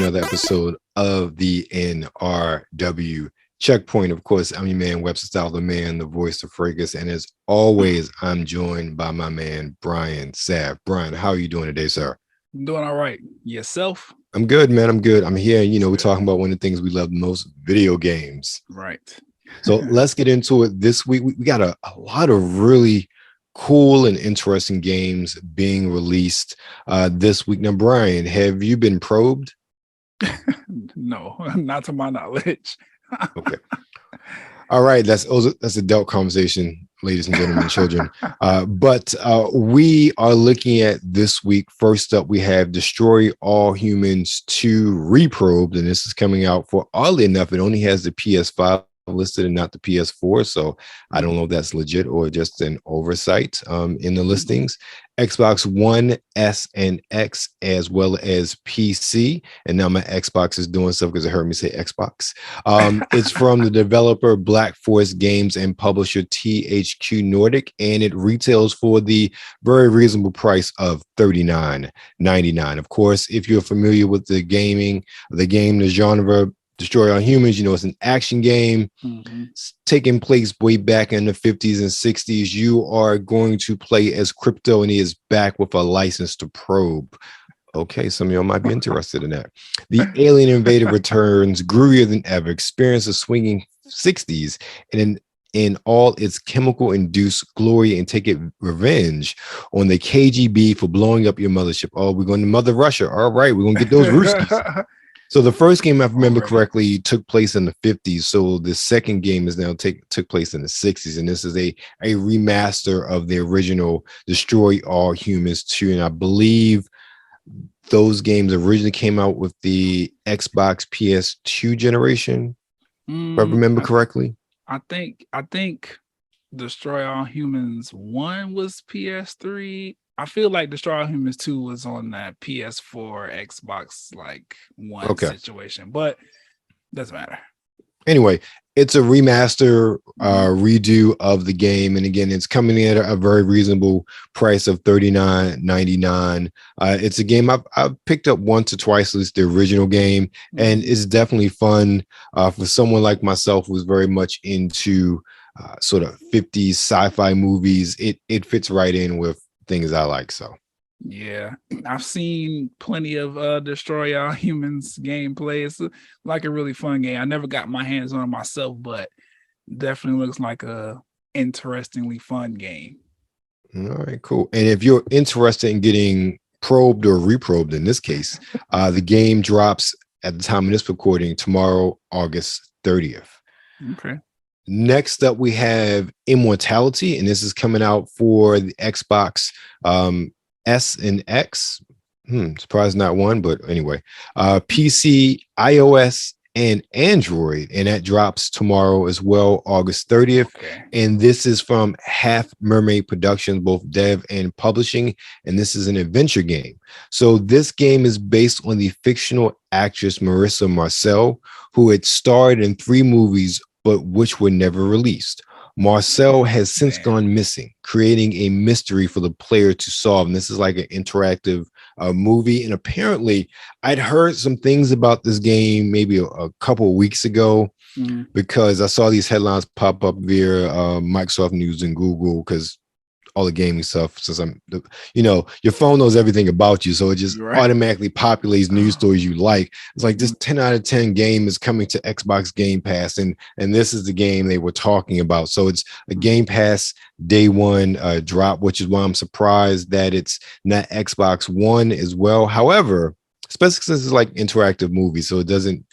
another episode of the NRW Checkpoint. Of course, I'm your man, WebsterStyle, the man, the voice of Fragrance. And as always, I'm joined by my man, Brian Sapph. Brian, how are you doing today, sir? I'm doing all right. Yourself? I'm good, man. I'm good. I'm here. We're talking about one of the things we love most, video games. Right. So let's get into it. This week, we got a lot of really cool and interesting games being released this week. Now, Brian, have you been probed? No, not to my knowledge. Okay. All right. That's adult conversation, ladies and gentlemen, children. But we are looking at this week. First up, we have Destroy All Humans 2 Reprobed, and this is coming out for, oddly enough, it only has the PS5 listed and not the PS4, so I don't know if that's legit or just an oversight in the listings. Xbox One, S, and X, as well as PC. And now my Xbox is doing stuff because it heard me say Xbox. It's from the developer Black Forest Games and publisher THQ Nordic, and it retails for the very reasonable price of $39.99. Of course, if you're familiar with the game, the genre, Destroy All Humans, it's an action game. It's taking place way back in the 50s and 60s. You are going to play as Crypto, and he is back with a license to probe. Okay, some of y'all might be interested in that. The alien invader returns, groovier than ever, experience the swinging 60s, and in all its chemical-induced glory, and take it revenge on the KGB for blowing up your mothership. Oh, we're going to Mother Russia. All right, we're going to get those Ruskies. So the first game, if I remember correctly, took place in the 50s. So the second game is now took place in the 60s. And this is a remaster of the original Destroy All Humans 2. And I believe those games originally came out with the Xbox PS2 generation, if I remember correctly. I think Destroy All Humans 1 was PS3. I feel like Destroy All Humans 2 was on that PS4, Xbox One situation, but doesn't matter. Anyway, it's a remaster redo of the game, and again, it's coming in at a very reasonable price of $39.99. It's a game I've picked up once or twice, at least the original game, and it's definitely fun for someone like myself who's very much into sort of 50s sci-fi movies. It fits right in with things I like. So yeah, I've seen plenty of Destroy All Humans gameplay. It's like a really fun game. I never got my hands on it myself, but definitely looks like a interestingly fun game. All right, cool. And if you're interested in getting probed or reprobed in this case, the game drops at the time of this recording tomorrow, August 30th. Okay. Next up, we have Immortality, and this is coming out for the Xbox S and X. Surprised not one, but anyway, PC, iOS, and Android, and that drops tomorrow as well, August 30th. Okay. And this is from Half Mermaid Productions, both dev and publishing, and this is an adventure game. So this game is based on the fictional actress Marissa Marcel, who had starred in 3 movies but which were never released. Marcel has since gone missing, creating a mystery for the player to solve. And this is like an interactive movie. And apparently, I'd heard some things about this game maybe a couple of weeks ago because I saw these headlines pop up via Microsoft News and Google, because all the gaming stuff, since your phone knows everything about you, so it just automatically populates news stories you like. It's like this 10 out of 10 game is coming to Xbox Game Pass, and this is the game they were talking about. So it's a Game Pass day one drop, which is why I'm surprised that it's not Xbox One as well. However, especially since it's like interactive movies, so it doesn't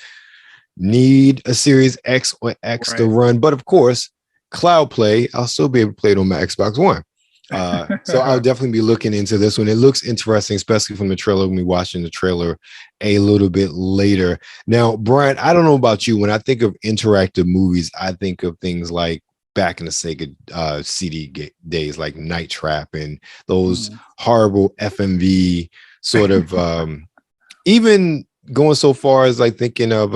need a Series X or X to run. But of course, Cloud Play, I'll still be able to play it on my Xbox One. So I'll definitely be looking into this one. It looks interesting, especially from the trailer. Me watching the trailer a little bit later. Now, Brian, I don't know about you. When I think of interactive movies, I think of things like back in the Sega CD days, like Night Trap and those horrible FMV sort of. Even going so far as like thinking of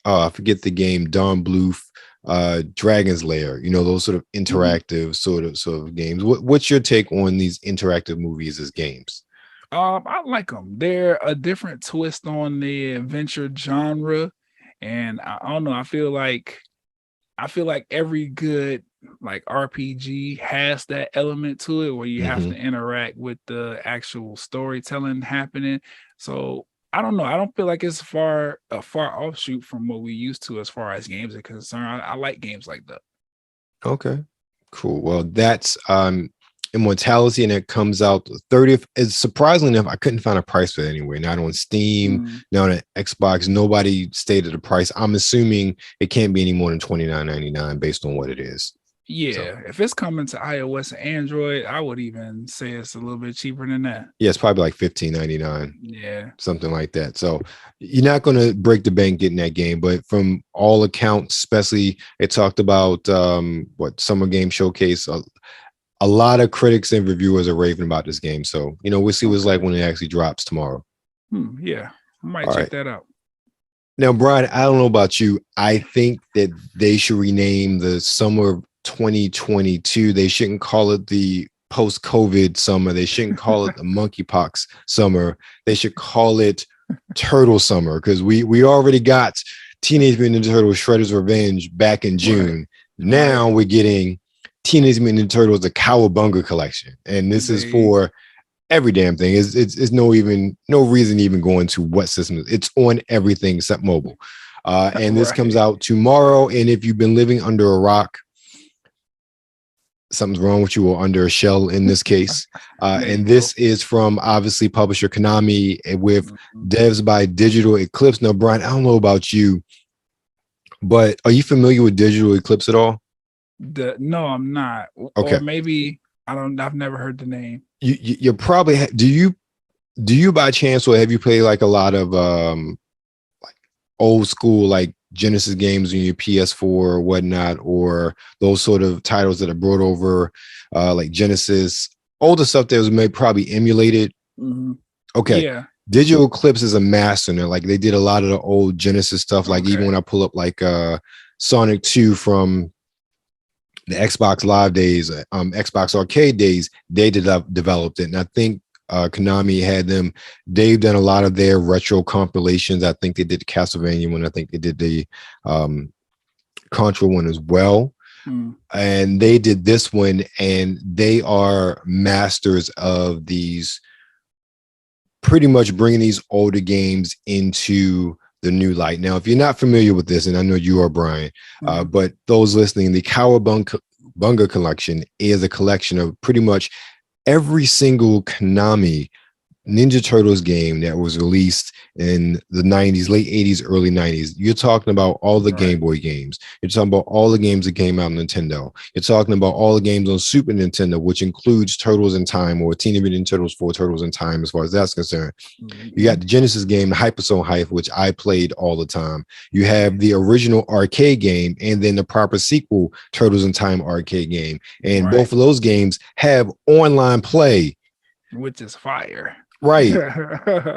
I forget the game, Don Bluth. Dragon's Lair, those sort of interactive sort of games. What's your take on these interactive movies as games? I like them. They're a different twist on the adventure genre, and I don't know. I feel like every good like RPG has that element to it where you have Mm-hmm. to interact with the actual storytelling happening. So I don't know. I don't feel like it's a far offshoot from what we used to as far as games are concerned. I like games like that. Okay, cool. Well, that's Immortality, and it comes out the 30th. It's surprisingly enough, I couldn't find a price for it anywhere. Not on Steam, not on Xbox. Nobody stated a price. I'm assuming it can't be any more than $29.99 based on what it is. So Yeah, if it's coming to iOS and Android, I would even say it's a little bit cheaper than that. yeah, it's probably like $15.99. Yeah. Something like that. So you're not going to break the bank getting that game, but from all accounts, especially it talked about what Summer Game Showcase. A lot of critics and reviewers are raving about this game. So we'll see what it's like when it actually drops tomorrow. Yeah, I might All check right. that out. Now, Brian, I don't know about you. I think that they should rename the summer of 2022. They shouldn't call it the post-COVID summer. They shouldn't call it the monkeypox summer. They should call it Turtle Summer, because we already got Teenage Mutant Ninja Turtles Shredder's Revenge back in June. Right. Now we're getting Teenage Mutant Ninja Turtles the Cowabunga collection, and this is for every damn thing. It's no reason even going to what system. It's on everything except mobile. And this comes out tomorrow. And if you've been living under a rock, something's wrong with you, or under a shell in this case. And this is from obviously publisher Konami with devs by Digital Eclipse. Now, Brian, I don't know about you, but are you familiar with Digital Eclipse at all? No, I'm not. Okay. Or maybe I've never heard the name. You probably do you by chance, or have you played like a lot of like old school like Genesis games on your PS4 or whatnot, or those sort of titles that are brought over like Genesis, older stuff that was probably emulated? Okay. Yeah. Digital Eclipse is a master. Like they did a lot of the old Genesis stuff. Like even when I pull up like Sonic 2 from the Xbox Live days, Xbox Arcade days, they developed it. And I think Konami had them. They've done a lot of their retro compilations. I think they did the Castlevania one. I think they did the Contra one as well. And they did this one, and they are masters of these, pretty much bringing these older games into the new light. Now, if you're not familiar with this, and I know you are, Brian, but those listening, the Cowabunga collection is a collection of pretty much every single Konami Ninja Turtles game that was released in the 90s, late 80s, early 90s. You're talking about all the Game Boy games. You're talking about all the games that came out on Nintendo. You're talking about all the games on Super Nintendo, which includes Turtles in Time, or Teenage Mutant Ninja Turtles 4 Turtles in Time, as far as that's concerned. You got the Genesis game, the Hyper Zone Hype, which I played all the time. You have the original arcade game, and then the proper sequel, Turtles in Time arcade game. And both of those games have online play, which is fire. Right.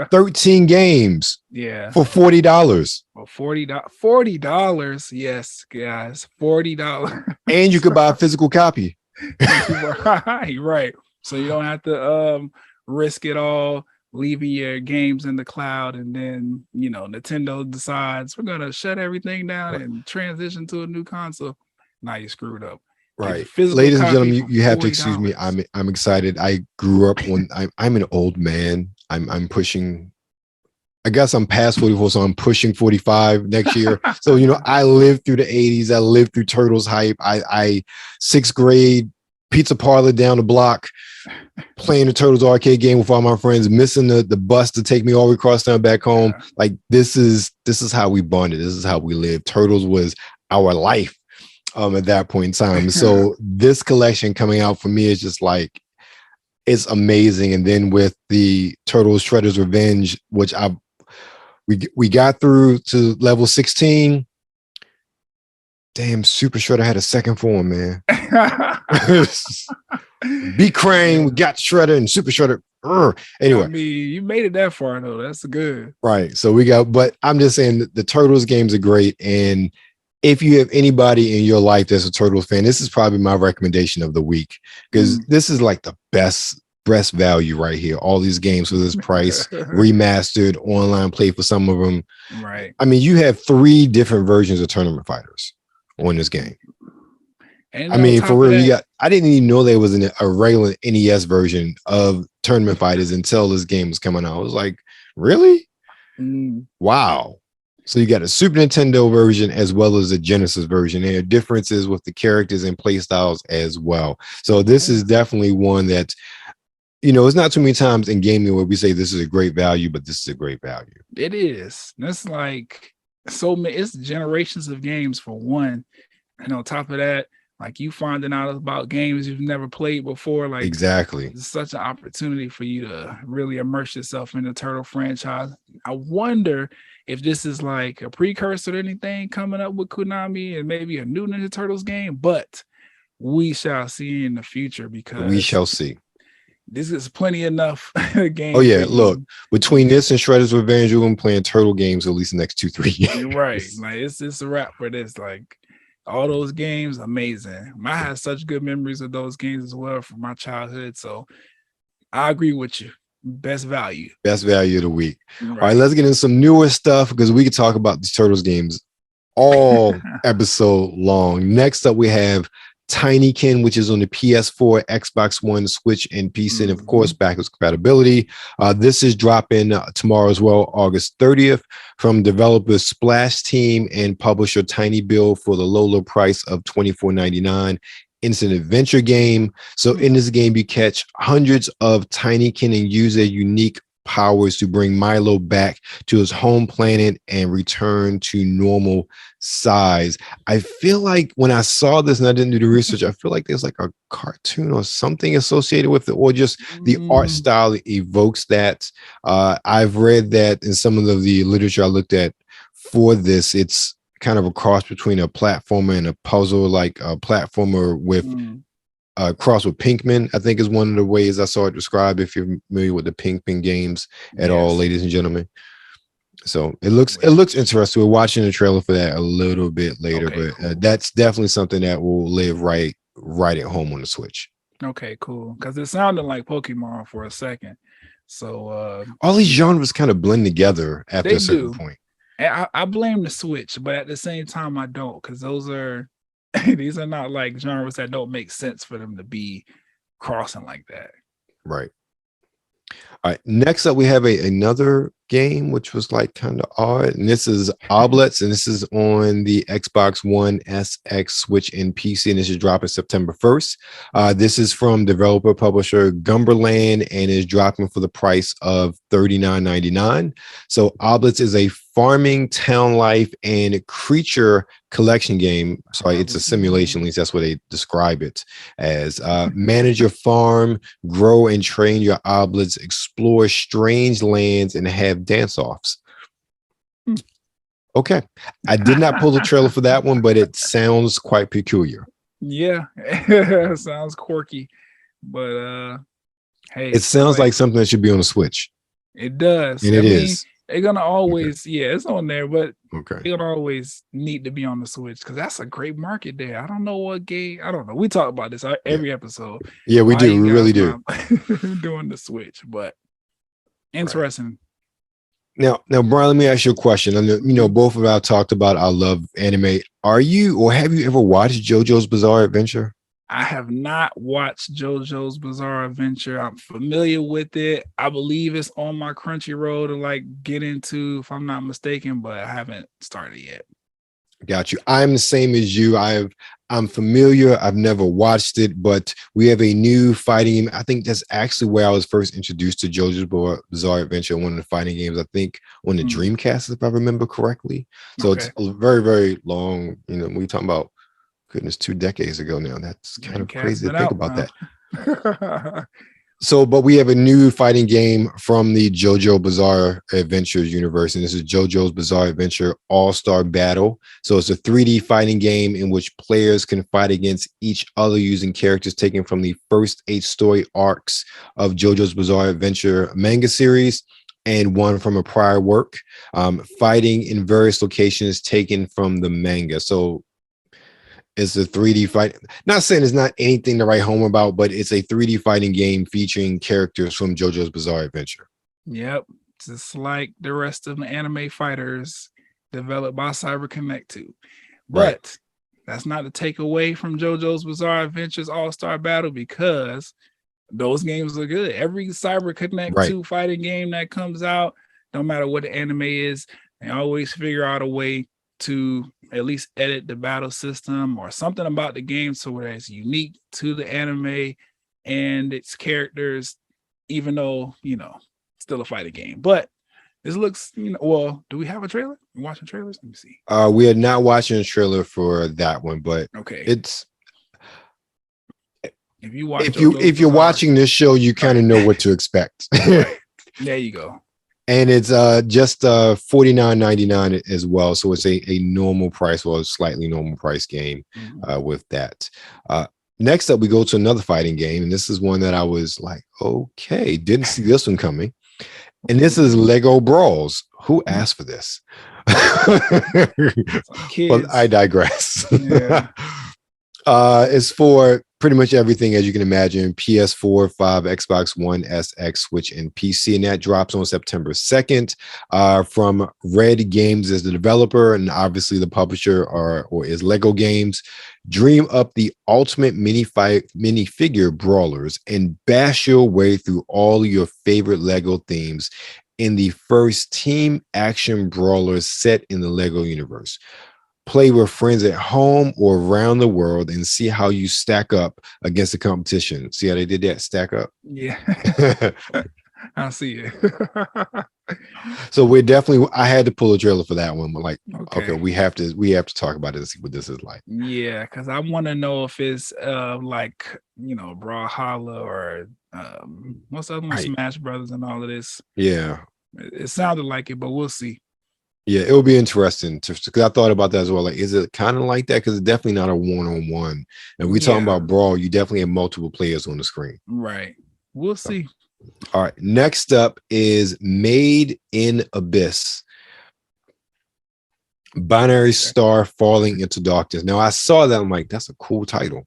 13 games. Yeah. For $40. For $40. Yes, guys. $40. And you could buy a physical copy. Right. So you don't have to risk it all, leaving your games in the cloud, and then Nintendo decides we're gonna shut everything down and transition to a new console. Now you screwed up. Right. Ladies and gentlemen, you have to excuse me. I'm excited. I grew up when I'm an old man. I'm pushing, I guess I'm past 44, so I'm pushing 45 next year. So, I lived through the 80s. I lived through Turtles hype. I 6th grade, pizza parlor down the block, playing the Turtles arcade game with all my friends, missing the bus to take me all the way across town back home. Yeah. Like this is how we bonded. This is how we lived. Turtles was our life. At that point in time. So this collection coming out for me is just like, it's amazing. And then with the Turtles Shredder's Revenge, which we got through to level 16. Damn, Super Shredder had a second form, man. B Crane, we got Shredder and Super Shredder. Anyway, I mean, you made it that far though. That's good. Right. So but I'm just saying the Turtles games are great. And if you have anybody in your life that's a Turtles fan, this is probably my recommendation of the week, because this is like the best best value right here. All these games for this price, remastered, online play for some of them. Right. I mean, you have 3 different versions of Tournament Fighters on this game. And I mean, for real, I didn't even know there was a regular NES version of Tournament Fighters until this game was coming out. I was like, really? Wow. So you got a Super Nintendo version as well as a Genesis version. There are differences with the characters and play styles as well. So this is definitely one that, it's not too many times in gaming where we say this is a great value, but this is a great value. It is. That's like so many. It's generations of games for one. And on top of that, like you finding out about games you've never played before, like exactly, it's such an opportunity for you to really immerse yourself in the Turtle franchise. I wonder if this is like a precursor to anything coming up with Konami and maybe a new Ninja Turtles game, but we shall see in the future because we shall see. This is plenty enough games. Oh yeah, look, between this and Shredder's Revenge, we're gonna be playing Turtle games at least the next 2-3 years. You're right. Like it's a wrap for this. Like all those games, amazing. I had such good memories of those games as well from my childhood. So I agree with you. Best value. Best value of the week. Right. All right, let's get into some newer stuff because we could talk about these Turtles games all episode long. Next up, we have Tinykin, which is on the PS4, Xbox One, Switch, and PC, and of course, backwards compatibility. This is dropping tomorrow as well, August 30th, from developer Splash Team and publisher Tiny Build for the low price of $24.99. It's an adventure game. So in this game, you catch hundreds of Tinykin and use their unique powers to bring Milo back to his home planet and return to normal size. I feel like when I saw this and I didn't do the research, I feel like there's like a cartoon or something associated with it, or just the art style evokes that. I've read that in some of the literature I looked at for this, it's kind of a cross between a platformer and a puzzle, like a platformer with cross with Pinkman, I think is one of the ways I saw it described, if you're familiar with the Pinkman games at all, ladies and gentlemen. So it looks interesting. We're watching the trailer for that a little bit later, but that's definitely something that will live right at home on the Switch. Okay, cool. Because it sounded like Pokemon for a second. So all these genres kind of blend together after a certain point. And I blame the Switch, but at the same time, I don't, because those are these are not like genres that don't make sense for them to be crossing like that. Right. All right. Next up, we have another game, which was like kind of odd. And this is Ooblets, and this is on the Xbox One, SX, Switch, and PC. And this is dropping September 1st. This is from developer publisher Gumberland and is dropping for the price of $39.99. So Ooblets is a farming, town life, and creature collection game. Sorry, it's a simulation, at least that's what they describe it as. Manage your farm, grow and train your Ooblets, explore strange lands, and have dance-offs. Okay. I did not pull the trailer for that one, but it sounds quite peculiar. Yeah, it sounds quirky, but hey, it sounds like something that should be on the Switch. It does. And it is. They're gonna always, it's on there, but they're gonna always need to be on the Switch because that's a great market there. I don't know what game. I don't know. We talk about this every episode. Yeah, we do. We really do. Doing the Switch, but interesting. Now, Brian, let me ask you a question. I know, both of us talked about our love anime. Are you, or have you ever watched JoJo's Bizarre Adventure? I have not watched JoJo's Bizarre Adventure. I'm familiar with it. I believe it's on my Crunchyroll to like get into, if I'm not mistaken, but I haven't started yet. Got you. I'm the same as you. I'm familiar. I've never watched it, but we have a new fighting game. I think that's actually where I was first introduced to JoJo's Bizarre Adventure, one of the fighting games, I think on the Dreamcast, if I remember correctly. So it's very, very long. We're talking about, goodness, 2 decades ago now. That's kind of crazy to think about that. So, but we have a new fighting game from the JoJo Bizarre Adventures universe, and this is JoJo's Bizarre Adventure All-Star Battle. So it's a 3D fighting game in which players can fight against each other using characters taken from the first 8 story arcs of JoJo's Bizarre Adventure manga series and one from a prior work. Fighting in various locations taken from the manga. So It's a 3D fight. Not saying it's not anything to write home about, but it's a 3D fighting game featuring characters from JoJo's Bizarre Adventure. Yep. Just like the rest of the anime fighters developed by CyberConnect 2. But that's not to take away from JoJo's Bizarre Adventures All-Star Battle, because those games are good. Every CyberConnect 2 fighting game that comes out, no matter what the anime is, they always figure out a way to at least edit the battle system or something about the game so that it's unique to the anime and its characters, even though, still a fighting game. But this looks, well, do we have a trailer? You watching trailers? Let me see. We are not watching a trailer for that one, but it's if you're watching this show, you kind of know what to expect. There you go. And it's just $49.99 as well. So it's a normal price, or a slightly normal price game with that. Next up, we go to another fighting game. And this is one that I was like, okay, didn't see this one coming. And this is Lego Brawls. Who asked for this? Well, I digress. Yeah. It's for pretty much everything, as you can imagine: PS4, 5, Xbox One, SX, Switch, and PC. And that drops on September 2nd. From Red Games as the developer, and obviously the publisher or is Lego Games. Dream up the ultimate minifigure brawlers and bash your way through all your favorite Lego themes in the first team action brawlers set in the Lego universe. Play with friends at home or around the world and see how you stack up against the competition. See how they did that? Stack up. Yeah. I see it. So we're definitely, I had to pull a trailer for that one, but like, okay, we have to talk about it and see what this is like. Yeah, because I want to know if it's like, Brawlhalla or what's the other one, Smash Brothers and all of this. Yeah. It sounded like it, but we'll see. Yeah, it will be interesting because I thought about that as well. Like, is it kind of like that? Because it's definitely not a one-on-one. And we're talking about Brawl, you definitely have multiple players on the screen. Right. We'll see. All right. Next up is Made in Abyss. Binary Star Falling into Darkness. Now, I saw that. I'm like, that's a cool title.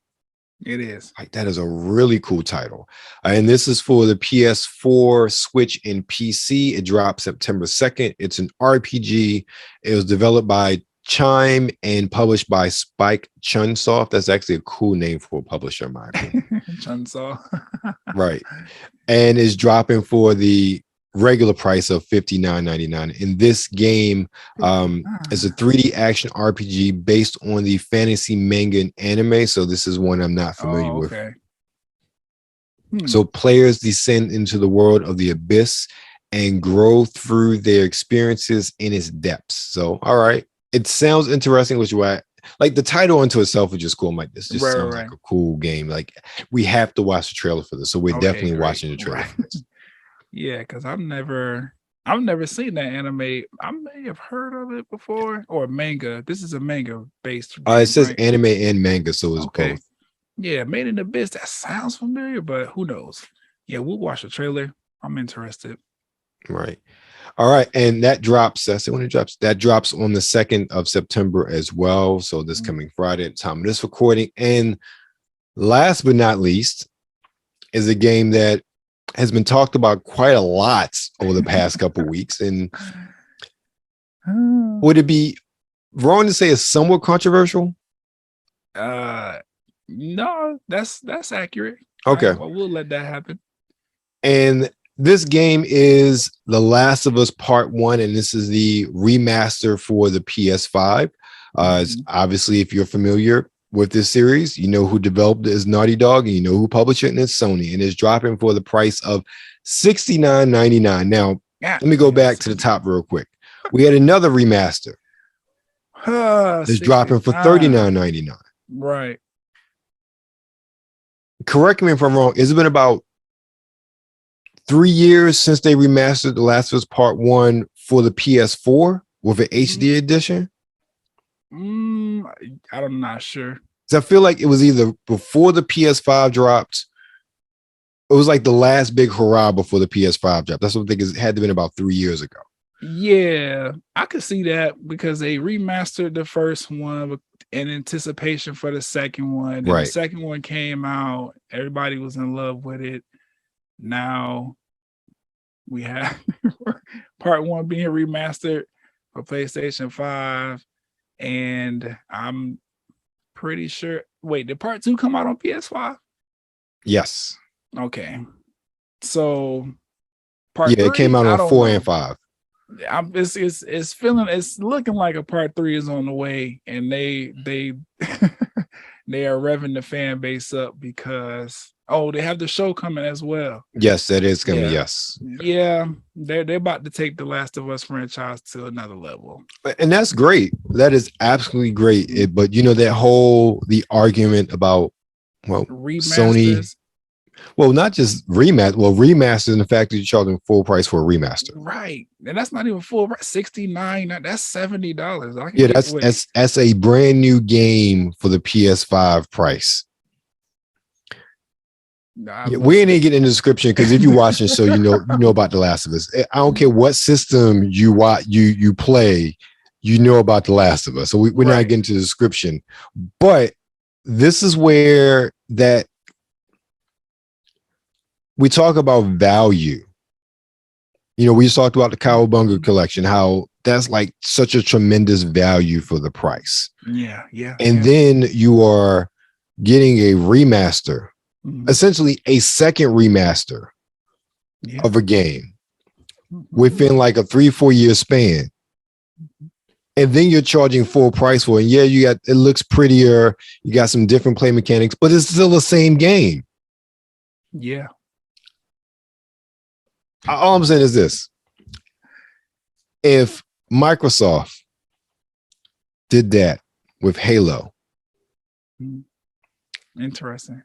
It is. Like, that is a really cool title. And this is for the PS4, Switch, and PC. It drops September 2nd. It's an RPG. It was developed by Chime and published by Spike Chunsoft. That's actually a cool name for a publisher, in my opinion. Chunsoft. Right. And is dropping for the regular price of $59.99. In this game is a 3D action RPG based on the fantasy manga and anime. So this is one I'm not familiar with. So players descend into the world of the abyss and grow through their experiences in its depths. So, all right. It sounds interesting, which is why, like, the title unto itself is just cool. I'm like, this just sounds like a cool game. Like, we have to watch the trailer for this. So we're definitely watching the trailer for this. Yeah, because I've never seen that anime. I may have heard of it before, or manga. This is a manga based. It says anime and manga, so it's both. Yeah, Made in Abyss. That sounds familiar, but who knows? Yeah, we'll watch the trailer. I'm interested. Right. All right, and that drops. That's when it drops. That drops on the 2nd of September as well. So this coming Friday at the time of this recording. And last but not least is a game that has been talked about quite a lot over the past couple of weeks. And would it be wrong to say it's somewhat controversial? No, that's accurate. Okay. Well, we'll let that happen. And this game is The Last of Us Part 1, and this is the remaster for the PS5. Obviously, if you're familiar with this series, you know who developed it is Naughty Dog, and you know who published it, and it's Sony, and it's dropping for the price of $69.99. Now, let me go back to the top real quick. We had another remaster. It's dropping for $39.99. Right. Correct me if I'm wrong. It's been about 3 years since they remastered The Last of Us Part 1 for the PS4 with an HD edition. I'm not sure. So I feel like it was either before the PS5 dropped. It was like the last big hurrah before the PS5 dropped. That's what I think. It had to been about 3 years ago. Yeah, I could see that because they remastered the first one in anticipation for the second one. And the Right. second one came out, everybody was in love with it. Now we have part one being remastered for PlayStation 5. And I'm pretty sure. Wait, did part two come out on PS5? Yes. Okay. So part Yeah, it came three, out I on don't 4 know. and 5. It's looking like a part three is on the way, and they they are revving the fan base up because they have the show coming as well. Yes, that is coming. Yeah. Yes. Yeah, they're about to take the Last of Us franchise to another level. And that's great. That is absolutely great. But you know, the argument about remasters. Sony. Well, not just remaster. Well, remaster in the fact that you're charging full price for a remaster. Right. And that's not even full price. $69. That's $70. Yeah, that's a brand new game for the PS5 price. Yeah, we ain't getting in the description because if you watch the show, you know about The Last of Us. I don't care what system you watch, you play, you know about The Last of Us. So we're not getting to the description, but this is where that we talk about value. You know, we just talked about the Cowabunga collection, how that's like such a tremendous value for the price. Yeah. And then you are getting a remaster. Essentially a second remaster of a game within like a 3-4 year span. And then you're charging full price for it. And yeah, it looks prettier. You got some different play mechanics, but it's still the same game. Yeah. All I'm saying is this. If Microsoft did that with Halo. Interesting.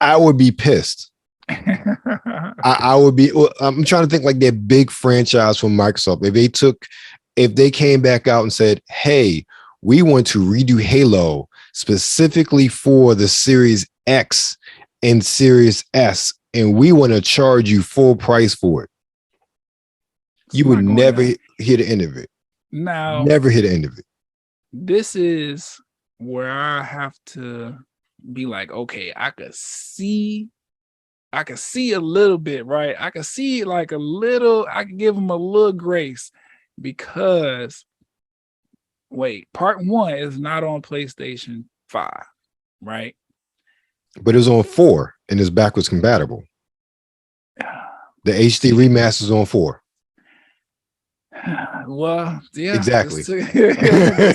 I would be pissed. I would be. I'm trying to think like that big franchise from Microsoft. If they came back out and said, "Hey, we want to redo Halo specifically for the Series X and Series S, and we want to charge you full price for it," you would never hear the end of it. Now, never hear the end of it. This is where I have to be like, okay, I could see a little bit, right? I could see like a little, I could give them a little grace because part one is not on PlayStation 5, right? But it was on 4 and it's backwards compatible. The HD remaster is on 4. Well, yeah, exactly.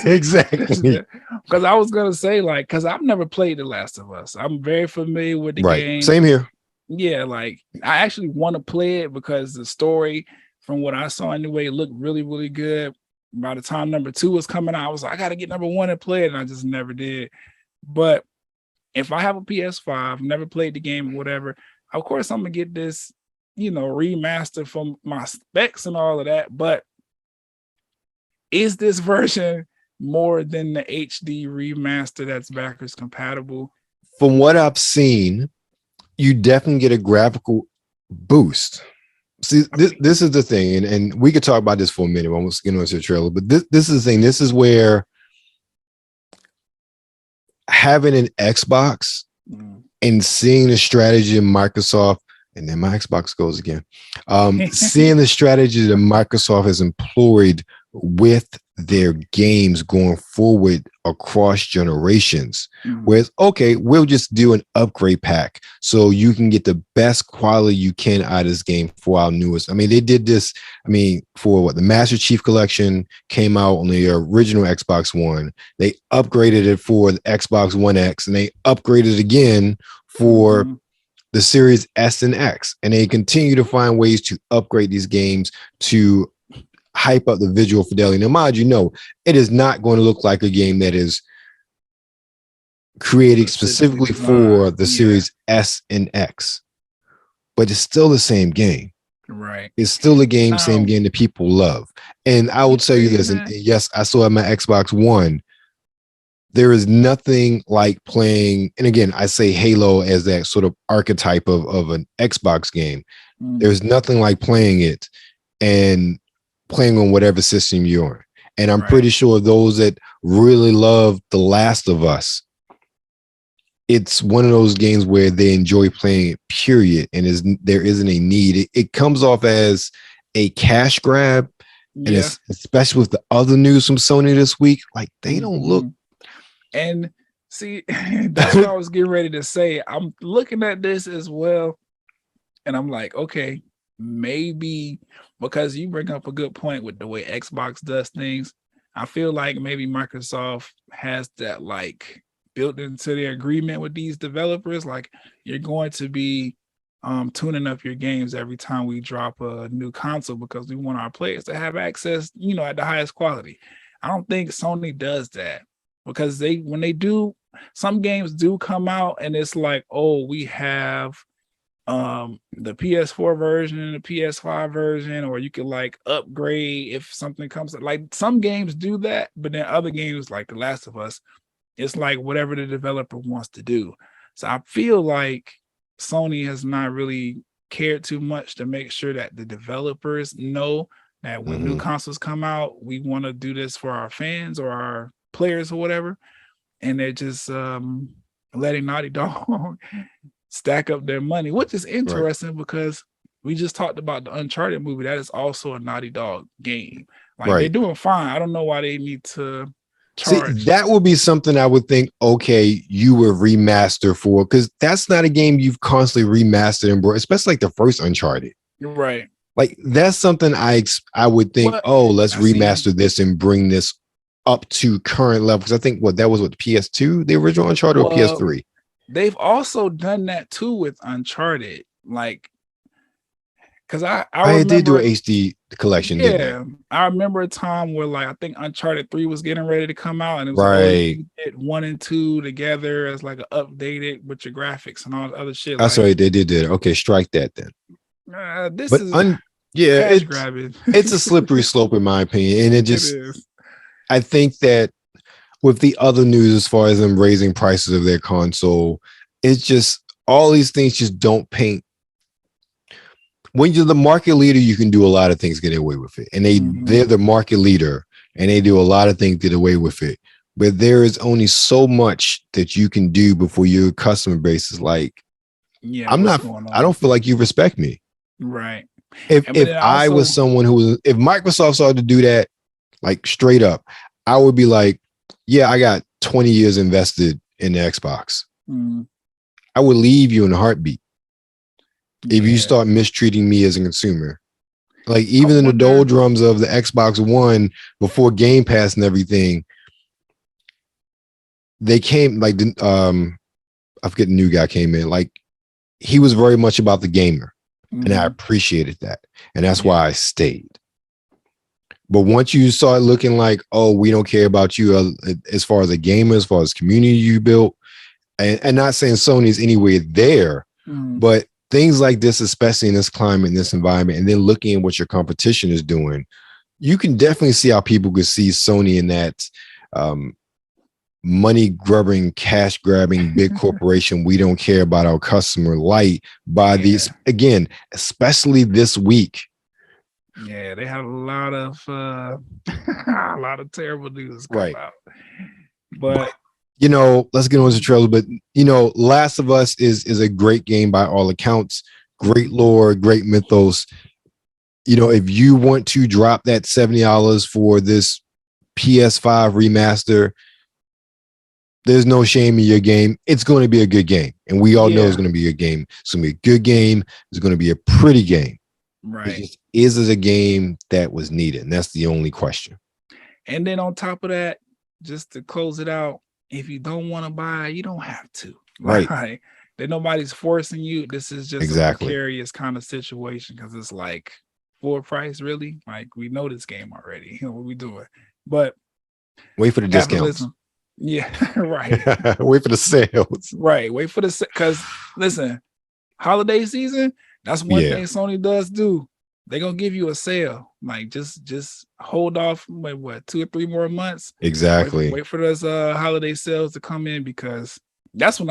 Exactly. Because I was gonna say, like, because I've never played The Last of Us. I'm very familiar with the game. Same here. Yeah, like I actually want to play it because the story, from what I saw anyway, looked really, really good. By the time number 2 was coming out, I was like, I gotta get number 1 and play it, and I just never did. But if I have a PS5, never played the game or whatever, of course I'm gonna get this, remaster from my specs and all of that. But is this version more than the HD remaster that's backwards compatible? From what I've seen, you definitely get a graphical boost. See, this is the thing, and we could talk about this for a minute. Almost getting into the trailer, but this is the thing. This is where having an Xbox and seeing the strategy of Microsoft, and then my Xbox goes again, seeing the strategy that Microsoft has employed with their games going forward across generations, whereas, okay, we'll just do an upgrade pack so you can get the best quality you can out of this game for our newest. I mean, they did this, for the Master Chief Collection came out on the original Xbox One. They upgraded it for the Xbox One X, and they upgraded it again for the Series S and X, and they continue to find ways to upgrade these games to hype up the visual fidelity. Now, mind you, it is not going to look like a game that is created specifically for the Series S and X, but it's still the same game. Right. It's still the same game that people love. And I will tell you this, and yes, I still have my Xbox One. There is nothing like playing, and again, I say Halo as that sort of archetype of an Xbox game. There's nothing like playing it and playing on whatever system you're on. And I'm Right. pretty sure those that really love The Last of Us, it's one of those games where they enjoy playing it, period. And there isn't a need. It comes off as a cash grab. And it's, especially with the other news from Sony this week, like they don't look. And see, that's what I was getting ready to say. I'm looking at this as well. And I'm like, okay, maybe because you bring up a good point with the way Xbox does things. I feel like maybe Microsoft has that like built into their agreement with these developers. Like you're going to be tuning up your games every time we drop a new console because we want our players to have access, you know, at the highest quality. I don't think Sony does that because when they do, some games do come out and it's like, oh, we have the PS4 version and the PS5 version, or you could like upgrade if something comes. Like some games do that, but then other games like The Last of Us, it's like whatever the developer wants to do. So I feel like Sony has not really cared too much to make sure that the developers know that when new consoles come out, we want to do this for our fans or our players or whatever. And they're just letting Naughty Dog stack up their money, which is interesting because we just talked about the Uncharted movie. That is also a Naughty Dog game. Like they're doing fine. I don't know why they need to charge. See, that would be something I would think, okay, you would remaster for, because that's not a game you've constantly remastered and brought, especially like the first Uncharted. Right. Like that's something I would think, let's remaster this and bring this up to current level. Because I think that was what, PS2, the original Uncharted, or PS3? They've also done that too with Uncharted, like because I remember, did do an HD collection. Yeah, I remember a time where like I think Uncharted 3 was getting ready to come out, and it was right. you did 1 and 2 together as like an updated with your graphics and all the other shit. That's right, they did. Okay, strike that then. This but is cash grabbing. It's a slippery slope in my opinion, and it is. I think that with the other news as far as them raising prices of their console, it's just all these things just don't paint. When you're the market leader, you can do a lot of things, get away with it. And they're the market leader and they do a lot of things, get away with it. But there is only so much that you can do before your customer base is like, I don't feel like you respect me. Right. If I was someone if Microsoft started to do that, like straight up, I would be like, yeah, I got 20 years invested in the Xbox. I would leave you in a heartbeat if you start mistreating me as a consumer. Like even in the doldrums of the Xbox One before Game Pass and everything, they came like I forget the new guy came in. Like he was very much about the gamer, and I appreciated that, and that's why I stayed. But once you start looking like, oh, we don't care about you as far as a gamer, as far as community you built, and not saying Sony's anywhere there, but things like this, especially in this climate, in this environment, and then looking at what your competition is doing, you can definitely see how people could see Sony in that money grubbing, cash grabbing, big corporation. We don't care about our customer light by these, again, especially this week. Yeah, they have a lot of terrible news come out. But you know, let's get on to the trailer. But you know, Last of Us is a great game by all accounts. Great lore, great mythos. You know, if you want to drop that $70 for this PS5 remaster, there's no shame in your game. It's going to be a good game, and we all know it's going to be a game. It's going to be a good game. It's going to be a pretty game. Right. Is it a game that was needed? And that's the only question. And then on top of that, just to close it out, if you don't want to buy, you don't have to. Right. That nobody's forcing you. This is just a precarious kind of situation because it's like full price, really. Like we know this game already. You know what we doing. But wait for the discounts. Yeah, right. Wait for the sales. Right. Wait for because listen, holiday season, that's one thing Sony does do. They're gonna give you a sale. Like just hold off what 2 or 3 more months. Exactly. Wait for those holiday sales to come in because that's when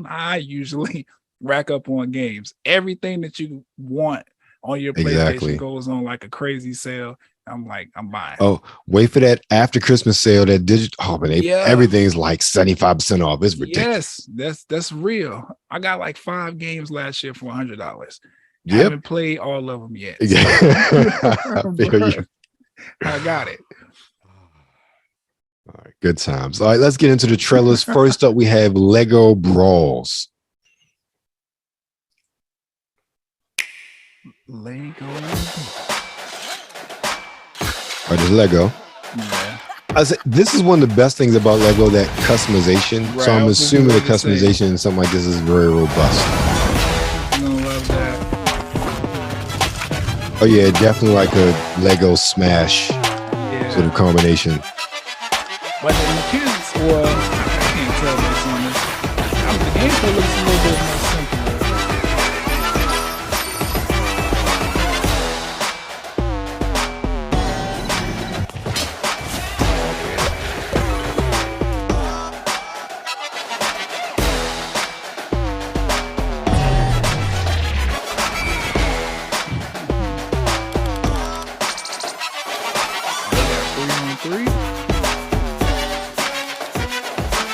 I usually rack up on games. Everything that you want on your PlayStation goes on like a crazy sale. I'm like, I'm buying. Oh, wait for that after Christmas sale. That digital. Oh, man, everything's like 75% off. It's ridiculous. Yes, that's real. I got like 5 games last year for $100. Yep. Haven't played all of them yet. So. I got it. All right, good times. All right, let's get into the trailers. First up, we have Lego Brawls. Lego. Or just Lego. Yeah. This is one of the best things about Lego, that customization. Right, so I'm assuming the customization in something like this is very robust. I love that. Oh yeah, definitely like a Lego Smash sort of combination. But the mechanics, well, I can't tell this on this. The gameplay looks a little bit more simple.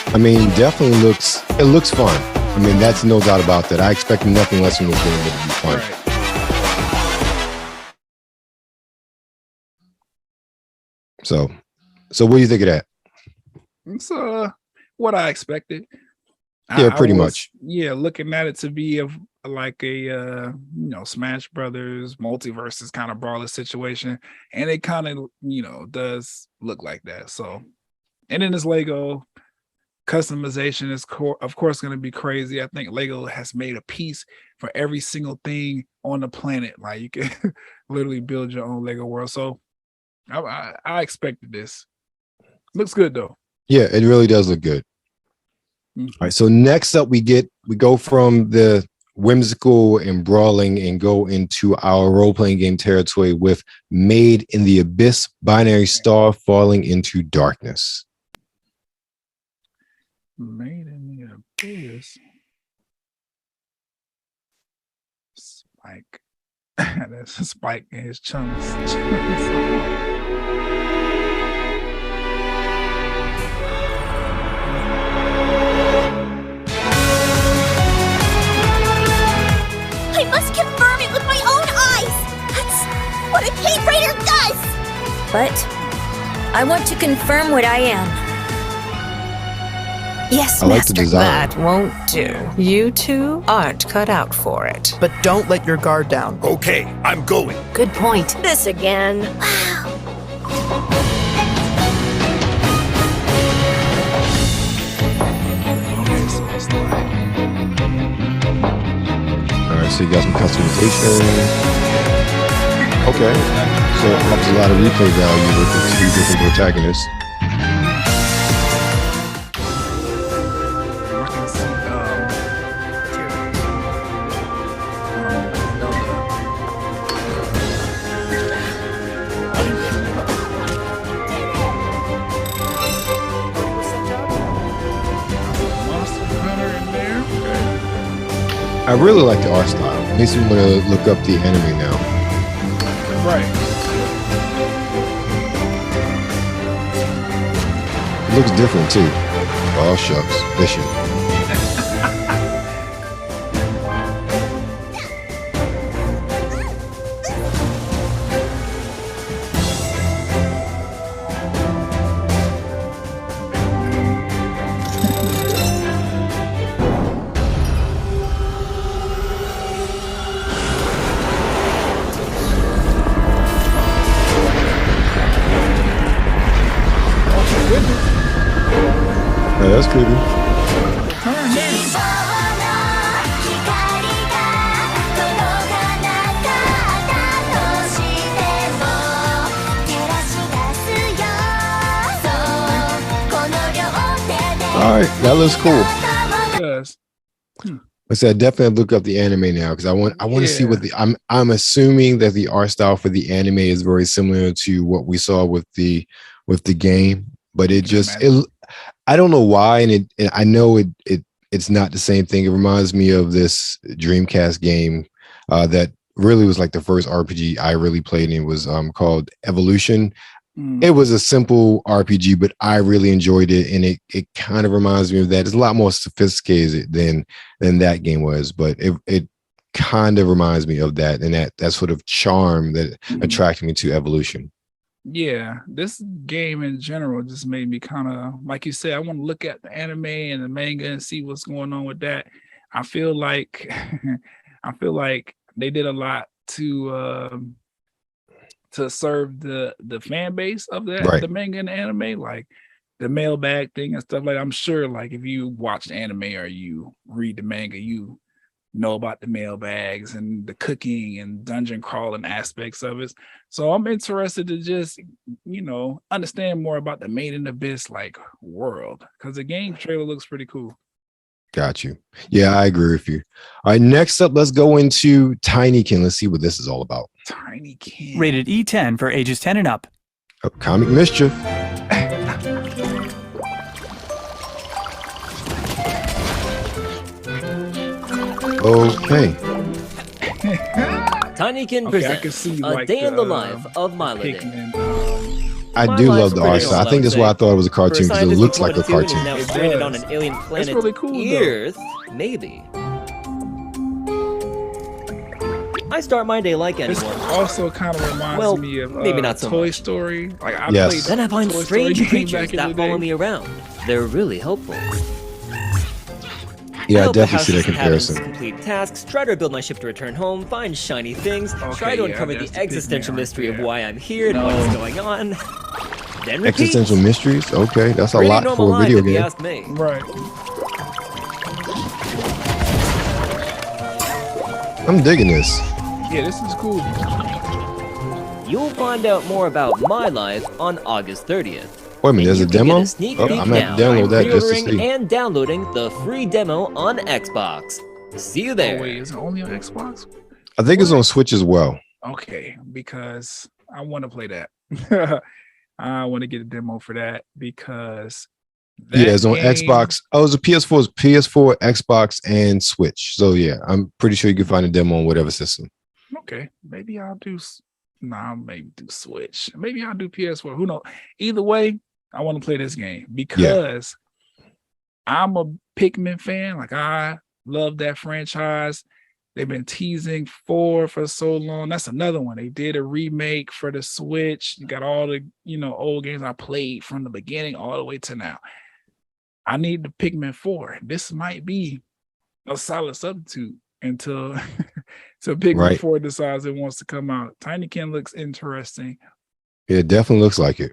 I mean, definitely looks fun. I mean, that's no doubt about that. I expect nothing less from this game than to be fun. Right. So what do you think of that? It's what I expected. Yeah, pretty much. Yeah, looking at it to be like a Smash Brothers multiverses kind of brawler situation, and it kind of does look like that. So, and then this Lego customization is of course going to be crazy. I think Lego has made a piece for every single thing on the planet. Like you can literally build your own Lego world. So I expected this. Looks good though. Yeah, it really does look good. Mm-hmm. All right, so next up we go from the whimsical and brawling and go into our role-playing game territory with Made in the Abyss, binary star falling into darkness. Made in the Abyss. Spike. That's a Spike and his chums. I must confirm it with my own eyes. That's what a cave raider does. But I want to confirm what I am. Yes, I like Master. the design. That won't do. You two aren't cut out for it. But don't let your guard down. Okay, I'm going. Good point. This again. Wow. All right, so you got some customization. Okay, so it offers a lot of replay value with the 2 different protagonists. I really like the art style. It makes me want to look up the anime now. Right. It looks different too. Oh shucks, Bishop. That's creepy. All right, that looks cool. Yes. I said definitely look up the anime now because I want to see what I'm assuming that the art style for the anime is very similar to what we saw with the game, but I don't know why, and I know it's not the same thing. It reminds me of this Dreamcast game that really was like the first RPG I really played, and it was called Evolution. Mm. It was a simple RPG, but I really enjoyed it, and it kind of reminds me of that. It's a lot more sophisticated than that game was, but it kind of reminds me of that, and that sort of charm that attracted me to Evolution. Yeah, this game in general just made me kind of, like you said, I want to look at the anime and the manga and see what's going on with that. I feel like they did a lot to serve the fan base of that, Right. the manga and the anime, like the mailbag thing and stuff like that. I'm sure like if you watch the anime or you read the manga, you know about the mailbags and the cooking and dungeon crawling aspects of it. So I'm interested to just, understand more about the Made in Abyss like world, because the game trailer looks pretty cool. Got you. Yeah, I agree with you. All right, next up, let's go into Tinykin. Let's see what this is all about. Tinykin. Rated E10 for ages 10 and up. Comic mischief. Okay. Tinykin I presents can see A like Day in the the, Life of Milo Day. I My do life's love the pretty art style. I old, think that's why I thought it was a For a cartoon, because it scientist looks who like a wanted to and is cartoon. now It stranded does. on an alien planet, really cool, though. Earth, maybe. I start my day like This anyone. also kind of reminds Well, me of maybe not so Toy much. Story. Like I Yes. played Then I find Toy Story strange game creatures back in that the follow day. me around. They're really helpful. Yeah, I help the definitely see that houses and cabins comparison. complete tasks, try to rebuild my ship to return home, find shiny things, Okay, try to yeah, uncover that's the the existential pygmy right mystery of there. why I'm here and No. what is going on. Then repeat. Existential mysteries. Okay, that's a Pretty lot normal for a life, video if you game. ask me. Right. I'm digging this. Yeah, this is cool. You'll find out more about my life on August 30th. Wait a minute, there's a You can demo? get a sneak Oh, peek I'm gonna now have to download by that just to pre-ordering see. and downloading the free demo on Xbox. See you there. Oh wait, is it only on Xbox? I think it's on Switch as well. Okay, because I want to play that. I want to get a demo for that because Yeah, it's on game- Xbox. Oh, it's a PS4, Xbox, and Switch. So yeah, I'm pretty sure you can find a demo on whatever system. Okay, maybe I'll do. Maybe do Switch. Maybe I'll do PS4. Who knows? Either way, I want to play this game because I'm a Pikmin fan. Like I love that franchise. They've been teasing 4 for so long. That's another one. They did a remake for the Switch. You got all the old games I played from the beginning all the way to now. I need the Pikmin 4. This might be a solid substitute until Pikmin Right. 4 decides it wants to come out. Tinykin looks interesting. It definitely looks like it.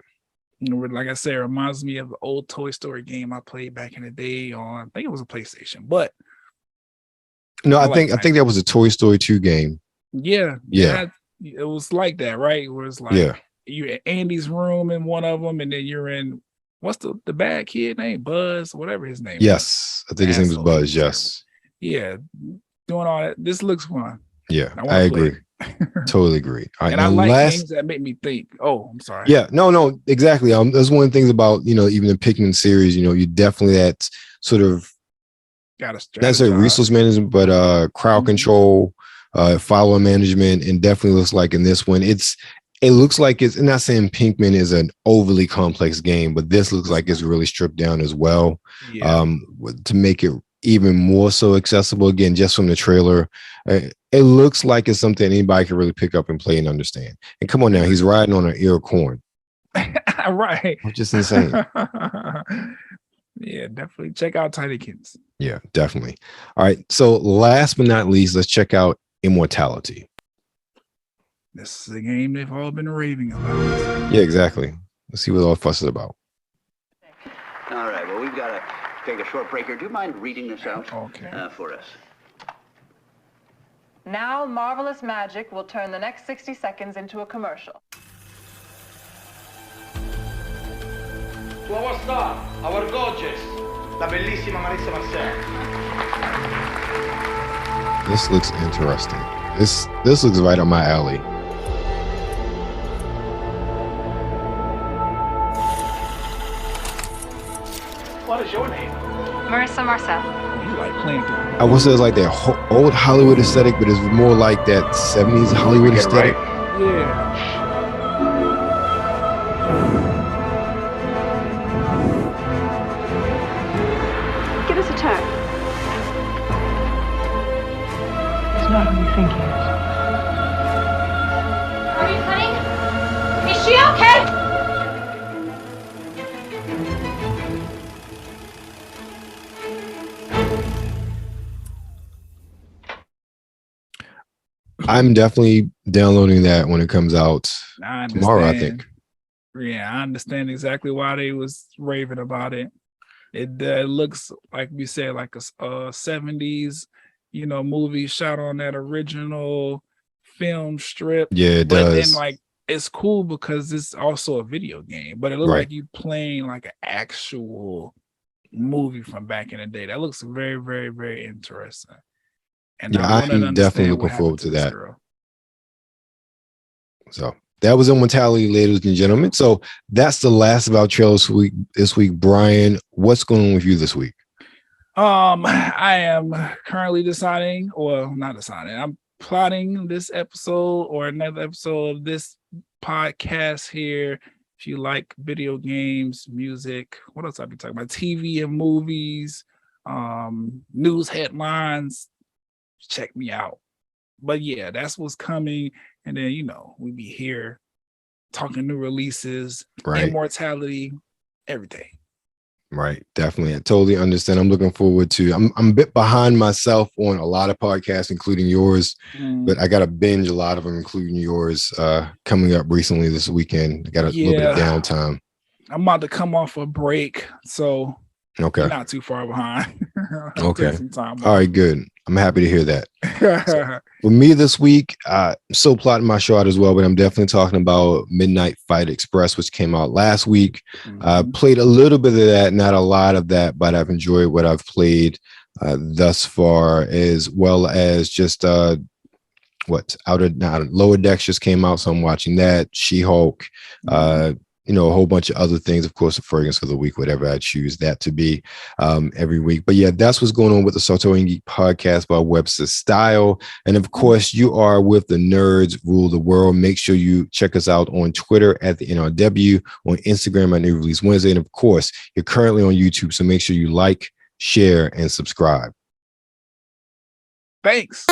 Like I said, it reminds me of the old Toy Story game I played back in the day on, I think it was a PlayStation, but No, I I like think that. that was a Toy Story 2 game. yeah, it was like that, right? Where it's like Yeah. you're in Andy's room in one of them, and then you're in what's the bad kid name? Buzz, whatever his name. Yes, I think his name is Asshole. Buzz. Yes. Yeah, doing all that. This looks fun. Yeah, I wanna I play agree. Totally agree. All right, And I now like last. games that make me think. Oh, I'm sorry. Yeah, no, exactly. That's one of the things about even the Pikmin series. You definitely that sort of Got to not necessarily resource management, but crowd control, follower management, and definitely looks like in this one, it looks like it's. I'm not saying Pikmin is an overly complex game, but this looks like it's really stripped down as well. Yeah. To make it even more so accessible. Again, just from the trailer, it looks like it's something anybody can really pick up and play and understand. And come on now, he's riding on an ear of corn. Right. Just insane. Yeah, definitely check out Tinykins. Yeah, definitely. All right. So last but not least, let's check out Immortality. This is a game they've all been raving about. Yeah, exactly. Let's see what all the fuss is about. All right, well, we've got to take a short break here. Do you mind reading this out Okay. for us? Now, marvelous magic will turn the next 60 seconds into a commercial. To our star, our gorgeous, la bellissima Marissa Marcel. This looks interesting. This looks right on my alley. What is your name? Marissa Marcel. You like playing through. I would say it's like that old Hollywood aesthetic, but it's more like that 70s Hollywood aesthetic. Yeah. Give us a turn. It's not who you think he is. Are you honey? Is she okay? I'm definitely downloading that when it comes out tomorrow, I think. Yeah, I understand exactly why they was raving about it. It looks like we said, like a 70s, movie shot on that original film strip. Yeah, it but does. Then like it's cool because it's also a video game, but it looks like you playing like an actual movie from back in the day. That looks very, very, very interesting. And yeah, I'm definitely looking forward to that. So that was Immortality, ladies and gentlemen. So that's the last of our trailers this week. Brian, what's going on with you this week? I am currently I'm plotting this episode or another episode of this podcast here. If you like video games, music, what else I'll be talking about? TV and movies, news headlines. Check me out. But yeah, that's what's coming. And then, we be here talking new releases, Immortality, everything. Right. Definitely. I totally understand. I'm looking forward to, I'm a bit behind myself on a lot of podcasts, including yours, but I got to binge a lot of them, including yours, coming up recently this weekend. I got a little bit of downtime. I'm about to come off a break. So okay, not too far behind. Okay. Some time all right, good. I'm happy to hear that. So, for me this week, still plotting my shot as well, but I'm definitely talking about Midnight Fight Express, which came out last week. Played a little bit of that, not a lot of that, but I've enjoyed what I've played thus far, as well as just Lower Decks just came out, so I'm watching that. She-Hulk, a whole bunch of other things, of course, the fragrance for the week, whatever I choose that to be every week. But yeah, that's what's going on with the Sartorial and Geek podcast by WebsterStyle. And of course, you are with the Nerds Rule the World. Make sure you check us out on Twitter at the NRW, on Instagram at New Release Wednesday. And of course, you're currently on YouTube, so make sure you like, share, and subscribe. Thanks.